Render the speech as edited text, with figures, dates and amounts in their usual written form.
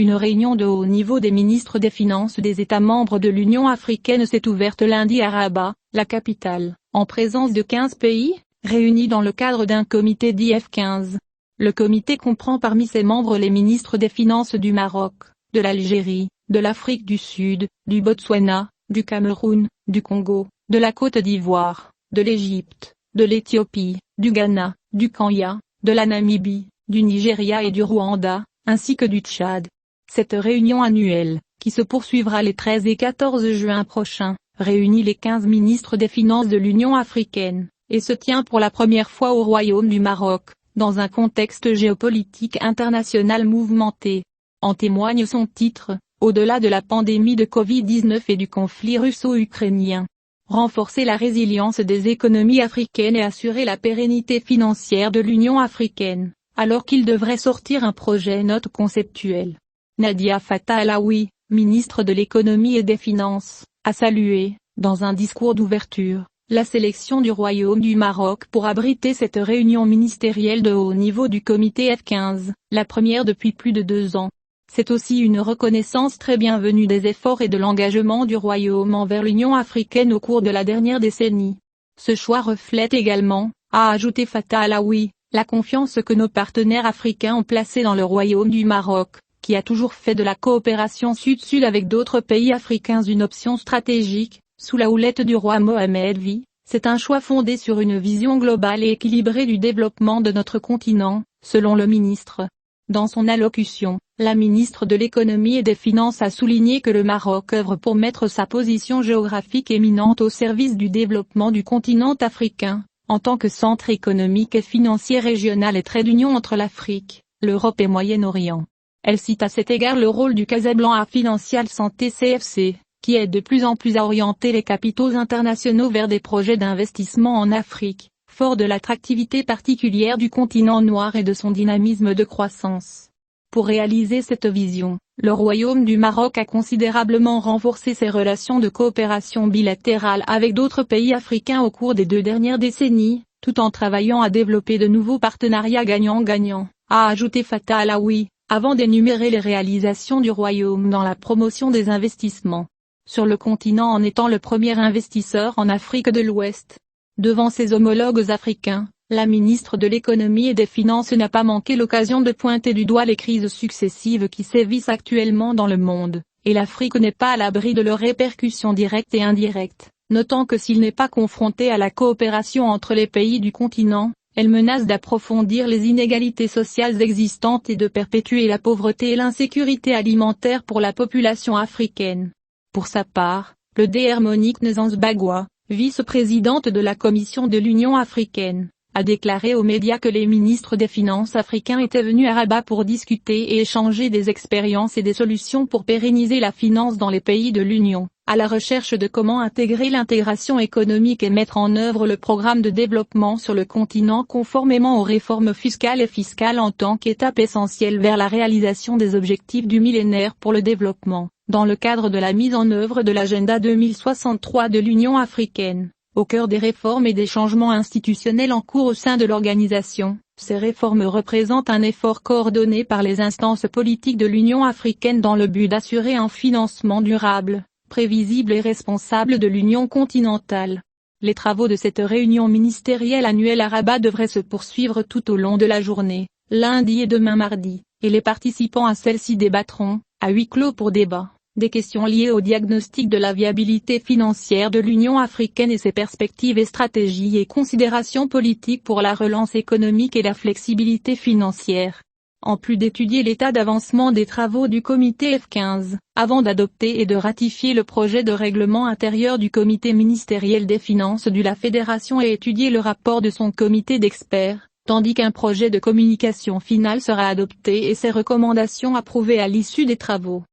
Une réunion de haut niveau des ministres des Finances des États membres de l'Union africaine s'est ouverte lundi à Rabat, la capitale, en présence de 15 pays, réunis dans le cadre d'un comité dit F15. Le comité comprend parmi ses membres les ministres des Finances du Maroc, de l'Algérie, de l'Afrique du Sud, du Botswana, du Cameroun, du Congo, de la Côte d'Ivoire, de l'Égypte, de l'Éthiopie, du Ghana, du Kenya, de la Namibie, du Nigeria et du Rwanda, ainsi que du Tchad. Cette réunion annuelle, qui se poursuivra les 13 et 14 juin prochains, réunit les 15 ministres des Finances de l'Union africaine, et se tient pour la première fois au Royaume du Maroc, dans un contexte géopolitique international mouvementé. En témoigne son titre, au-delà de la pandémie de Covid-19 et du conflit russo-ukrainien. Renforcer la résilience des économies africaines et assurer la pérennité financière de l'Union africaine, alors qu'il devrait sortir un projet note conceptuel. Nadia Fattah Alaoui, ministre de l'économie et des finances, a salué, dans un discours d'ouverture, la sélection du Royaume du Maroc pour abriter cette réunion ministérielle de haut niveau du comité F15, la première depuis plus de 2 ans. C'est aussi une reconnaissance très bienvenue des efforts et de l'engagement du Royaume envers l'Union africaine au cours de la dernière décennie. Ce choix reflète également, a ajouté Fattah Alaoui, la confiance que nos partenaires africains ont placée dans le Royaume du Maroc, qui a toujours fait de la coopération sud-sud avec d'autres pays africains une option stratégique. Sous la houlette du roi Mohamed V, c'est un choix fondé sur une vision globale et équilibrée du développement de notre continent, selon le ministre. Dans son allocution, la ministre de l'économie et des finances a souligné que le Maroc œuvre pour mettre sa position géographique éminente au service du développement du continent africain, en tant que centre économique et financier régional et trait d'union entre l'Afrique, l'Europe et Moyen-Orient. Elle cite à cet égard le rôle du Casablanca Financial Santé CFC, qui aide de plus en plus à orienter les capitaux internationaux vers des projets d'investissement en Afrique, fort de l'attractivité particulière du continent noir et de son dynamisme de croissance. Pour réaliser cette vision, le Royaume du Maroc a considérablement renforcé ses relations de coopération bilatérale avec d'autres pays africains au cours des 2 dernières décennies, tout en travaillant à développer de nouveaux partenariats gagnant-gagnant, a ajouté Fattah Alaoui, avant d'énumérer les réalisations du Royaume dans la promotion des investissements sur le continent en étant le premier investisseur en Afrique de l'Ouest. Devant ses homologues africains, la ministre de l'économie et des finances n'a pas manqué l'occasion de pointer du doigt les crises successives qui sévissent actuellement dans le monde, et l'Afrique n'est pas à l'abri de leurs répercussions directes et indirectes, notant que s'il n'est pas confronté à la coopération entre les pays du continent, elle menace d'approfondir les inégalités sociales existantes et de perpétuer la pauvreté et l'insécurité alimentaire pour la population africaine. Pour sa part, le Dr Monique Nzanzbagwa, vice-présidente de la Commission de l'Union africaine, a déclaré aux médias que les ministres des Finances africains étaient venus à Rabat pour discuter et échanger des expériences et des solutions pour pérenniser la finance dans les pays de l'Union, à la recherche de comment intégrer l'intégration économique et mettre en œuvre le programme de développement sur le continent conformément aux réformes fiscales et fiscales en tant qu'étape essentielle vers la réalisation des objectifs du millénaire pour le développement, dans le cadre de la mise en œuvre de l'agenda 2063 de l'Union africaine. Au cœur des réformes et des changements institutionnels en cours au sein de l'organisation, ces réformes représentent un effort coordonné par les instances politiques de l'Union africaine dans le but d'assurer un financement durable, prévisible et responsable de l'Union continentale. Les travaux de cette réunion ministérielle annuelle à Rabat devraient se poursuivre tout au long de la journée, lundi et demain mardi, et les participants à celle-ci débattront, à huis clos pour débat, des questions liées au diagnostic de la viabilité financière de l'Union africaine et ses perspectives et stratégies et considérations politiques pour la relance économique et la flexibilité financière. En plus d'étudier l'état d'avancement des travaux du comité F15, avant d'adopter et de ratifier le projet de règlement intérieur du comité ministériel des finances de la Fédération et étudier le rapport de son comité d'experts, tandis qu'un projet de communication finale sera adopté et ses recommandations approuvées à l'issue des travaux.